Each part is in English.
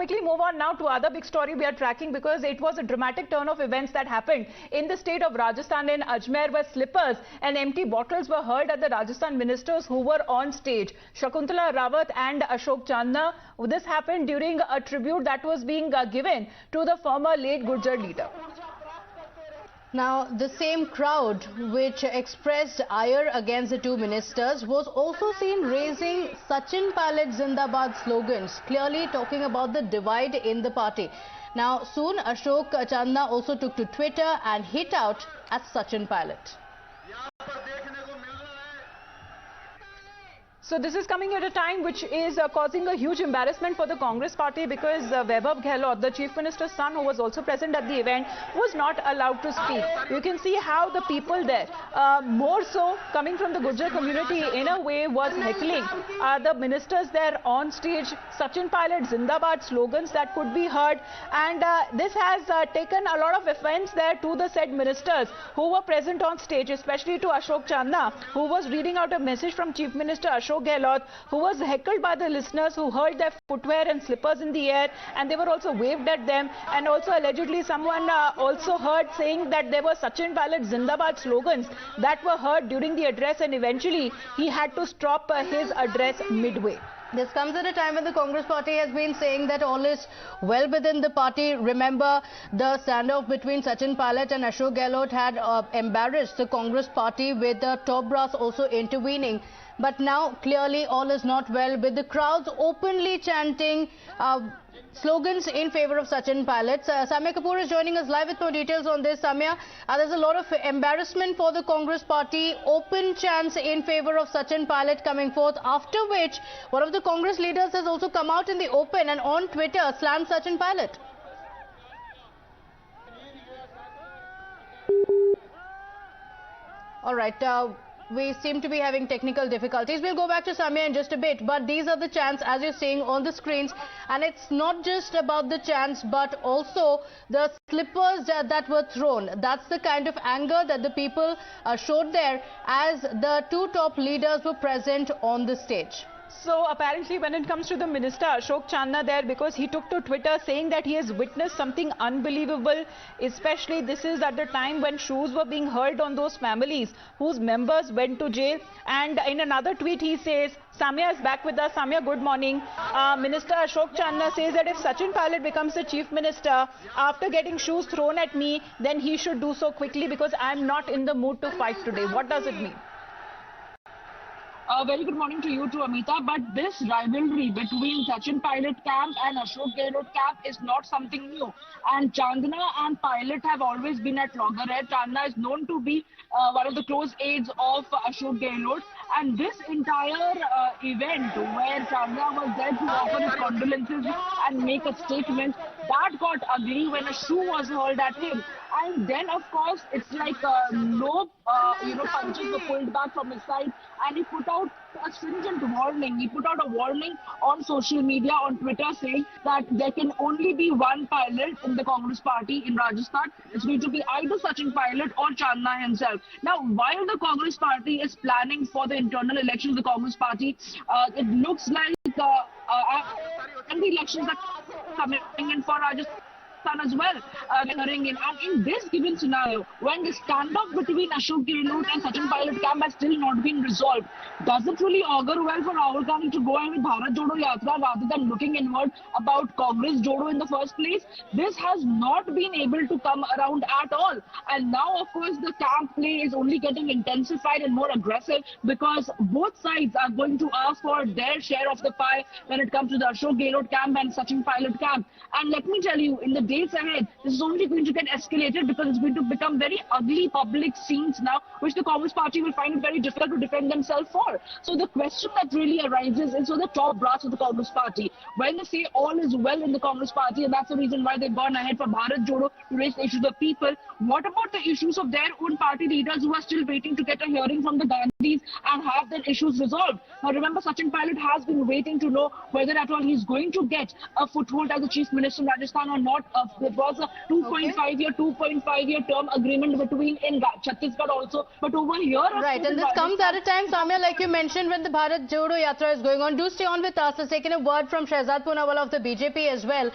quickly move on now to other big story we are tracking, because it was a dramatic turn of events that happened in the state of Rajasthan in Ajmer, where slippers and empty bottles were heard at the Rajasthan ministers who were on stage, Shakuntala Rawat and Ashok Gehlot. This happened during a tribute that was being given to the former late Gurjar leader. Now, the same crowd which expressed ire against the two ministers was also seen raising Sachin Pilot Zindabad slogans, clearly talking about the divide in the party. Now, soon Ashok Gehlot also took to Twitter and hit out at Sachin Pilot. So this is coming at a time which is causing a huge embarrassment for the Congress party, because Gehlot, the Chief Minister's son, who was also present at the event, was not allowed to speak. You can see how the people there, more so coming from the Gurjar community, in a way was heckling the ministers there on stage. Sachin Pilot Zindabad slogans that could be heard, and this has taken a lot of offence there to the said ministers who were present on stage, especially to Ashok Gehlot, who was reading out a message from Chief Minister Ashok Gehlot, who was heckled by the listeners who heard their footwear and slippers in the air, and they were also waved at them. And also allegedly someone also heard saying that there were Sachin Pilot Zindabad slogans that were heard during the address, and eventually he had to stop his address midway. This comes at a time when the Congress party has been saying that all is well within the party. Remember, the standoff between Sachin Pilot and Ashok Gehlot had embarrassed the Congress party, with the top brass also intervening. But now clearly all is not well, with the crowds openly chanting slogans in favor of Sachin Pilot. Samya Kapoor is joining us live with more details on this. Samya, there's a lot of embarrassment for the Congress party, open chants in favor of Sachin Pilot coming forth, after which one of the Congress leaders has also come out in the open and on Twitter slammed Sachin Pilot. All right. We seem to be having technical difficulties. We'll go back to Samya in just a bit. But these are the chants, as you're seeing on the screens. And it's not just about the chants, but also the slippers that were thrown. That's the kind of anger that the people showed there as the two top leaders were present on the stage. So apparently when it comes to the minister Ashok Gehlot there, because he took to Twitter saying that he has witnessed something unbelievable, especially this is at the time when shoes were being hurled on those families whose members went to jail. And in another tweet he says, Samya is back with us. Samya, good morning. Minister Ashok Gehlot says that if Sachin Pilot becomes the chief minister after getting shoes thrown at me, then he should do so quickly, because I am not in the mood to fight today. What does it mean? Very good morning to you too, Amita. But this rivalry between Sachin Pilot camp and Ashok Gehlot camp is not something new. And Chandana and Pilot have always been at loggerhead. Chandana is known to be one of the close aides of Ashok Gehlot. And this entire event where Chandana was there to offer his condolences and make a statement, that got ugly when a shoe was hurled at him. And then, of course, it's like no punches were pulled back from his side, and he put out a stringent warning. He put out a warning on social media, on Twitter, saying that there can only be one pilot in the Congress party in Rajasthan. It's going to be either Sachin Pilot or Chandana himself. Now, while the Congress party is planning for the internal elections of the Congress party, it looks like and the elections are coming in for Rajasthan as well, and in this given scenario, when the standoff between Ashok Gehlot and Sachin Pilot camp has still not been resolved, does it really augur well for Rahul Gandhi to go ahead with Bharat Jodo Yatra rather than looking inward about Congress Jodo in the first place? This has not been able to come around at all, and now of course the camp play is only getting intensified and more aggressive, because both sides are going to ask for their share of the pie when it comes to the Ashok Gehlot camp and Sachin Pilot camp. And let me tell you, in the days ahead, this is only going to get escalated, because it's going to become very ugly public scenes now, which the Congress party will find it very difficult to defend themselves for. So the question that really arises is for the top brass of the Congress party. When they say all is well in the Congress party, and that's the reason why they've gone ahead for Bharat Jodo to raise the issues of people, what about the issues of their own party leaders who are still waiting to get a hearing from the Gandhis and have their issues resolved? Now remember, Sachin Pilot has been waiting to know whether at all he's going to get a foothold as the chief minister of Rajasthan or not there was a 2.5-year term agreement between in Chhattisgarh also. But over here, Right, and this comes at a time, Samya, like you mentioned, when the Bharat Jodo Yatra is going on. Do stay on with us. Let's take in a word from Shehzad Poonawalla of the BJP as well.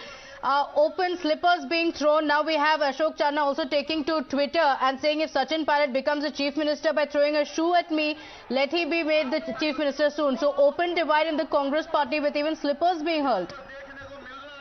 Open slippers being thrown. Now we have Ashok Channa also taking to Twitter and saying if Sachin Pilot becomes the chief minister by throwing a shoe at me, let he be made the chief minister soon. So open divide in the Congress party with even slippers being hurled.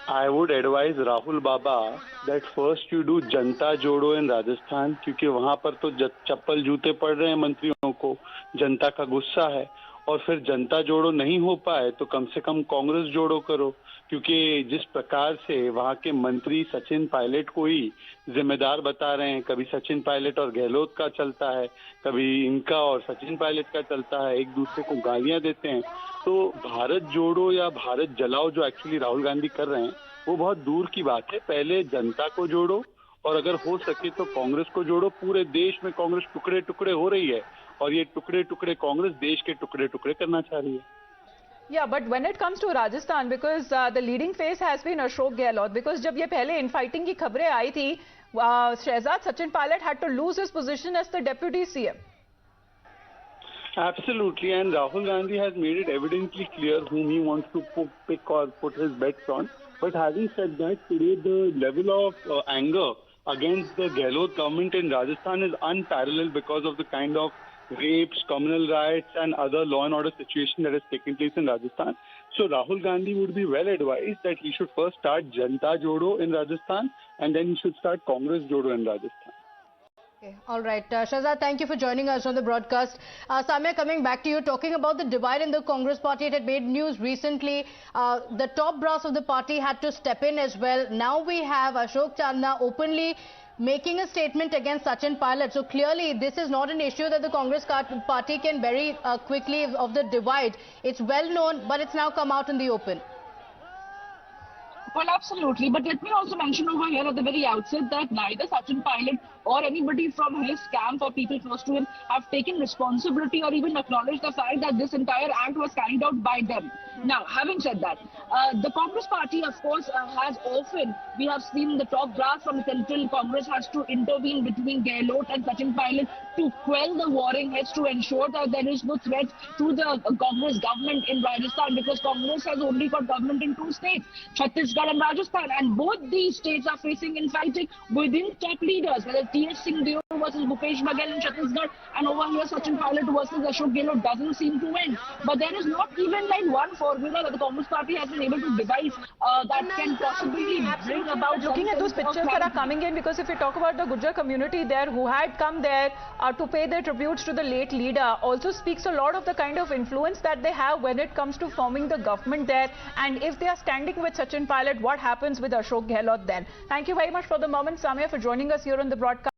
I would advise Rahul Baba that first you do जनता जोड़ो in Rajasthan क्योंकि वहाँ पर तो चप्पल जूते पड़ रहे हैं मंत्रियों को, जनता का गुस्सा है और फिर जनता जोड़ो नहीं हो पाए तो कम से कम कांग्रेस जोड़ो करो क्योंकि जिस प्रकार से वहाँ के मंत्री सचिन पायलट को ही जिम्मेदार बता रहे हैं, कभी सचिन पायलट और गहलोत का चलता है, कभी इनका और सचिन पायलट का चलता है, एक दूसरे को गालियां देते हैं। तो भारत जोड़ो या भारत जलाओ जो एक्चुअली राहुल गांधी कर रहे हैं वो बहुत दूर की बात है। पहले जनता को जोड़ो और अगर हो सके तो कांग्रेस को जोड़ो। पूरे देश में कांग्रेस टुकड़े टुकड़े हो रही है और ये टुकड़े टुकड़े कांग्रेस देश के टुकड़े टुकड़े करना चाह रही है। Yeah, but when it comes to Rajasthan, because the leading face has been Ashok Gehlot, because जब ये पहले infighting की खबरें आई थी, Shehzad Sachin Pilot had to lose his position as the deputy CM. Absolutely, and Rahul Gandhi has made it evidently clear whom he wants to pick or put his bets on. But having said that, today the level of anger against the Gehlot government in Rajasthan is unparalleled because of the kind of rapes, communal riots and other law and order situation that has taken place in Rajasthan. So Rahul Gandhi would be well advised that he should first start Janta Jodo in Rajasthan and then he should start Congress Jodo in Rajasthan. Okay, all right. Shehzad, thank you for joining us on the broadcast. Samya, coming back to you, talking about the divide in the Congress party, it had made news recently. The top brass of the party had to step in as well. Now we have Ashok Channa openly making a statement against Sachin Pilot. So clearly this is not an issue that the Congress party can very quickly of the divide. It's well known, but it's now come out in the open. Well, absolutely. But let me also mention over here at the very outset that neither Sachin Pilot or anybody from his camp or people close to him have taken responsibility or even acknowledged the fact that this entire act was carried out by them. Now, having said that, the Congress party, of course, has often, we have seen the top brass from the Central Congress has to intervene between Gehlot and Sachin Pilot to quell the warring heads, to ensure that there is no threat to the Congress government in Rajasthan, because Congress has only got government in two states, Chhattisgarh and Rajasthan, and both these states are facing infighting within top leaders, whether T.S. Singh Bainsla versus Bhupesh Baghel in Chhattisgarh, and over here Sachin Pilot versus Ashok Gehlot doesn't seem to win. But there is not even like one formula that the Congress party has been able to devise that can possibly bring about. Looking at those pictures that are coming in, because if we talk about the Gurjar community there who had come there to pay their tributes to the late leader, also speaks a lot of the kind of influence that they have when it comes to forming the government there. And if they are standing with Sachin Pilot, what happens with Ashok Gehlot then? Thank you very much for the moment, Samya, for joining us here on the broadcast.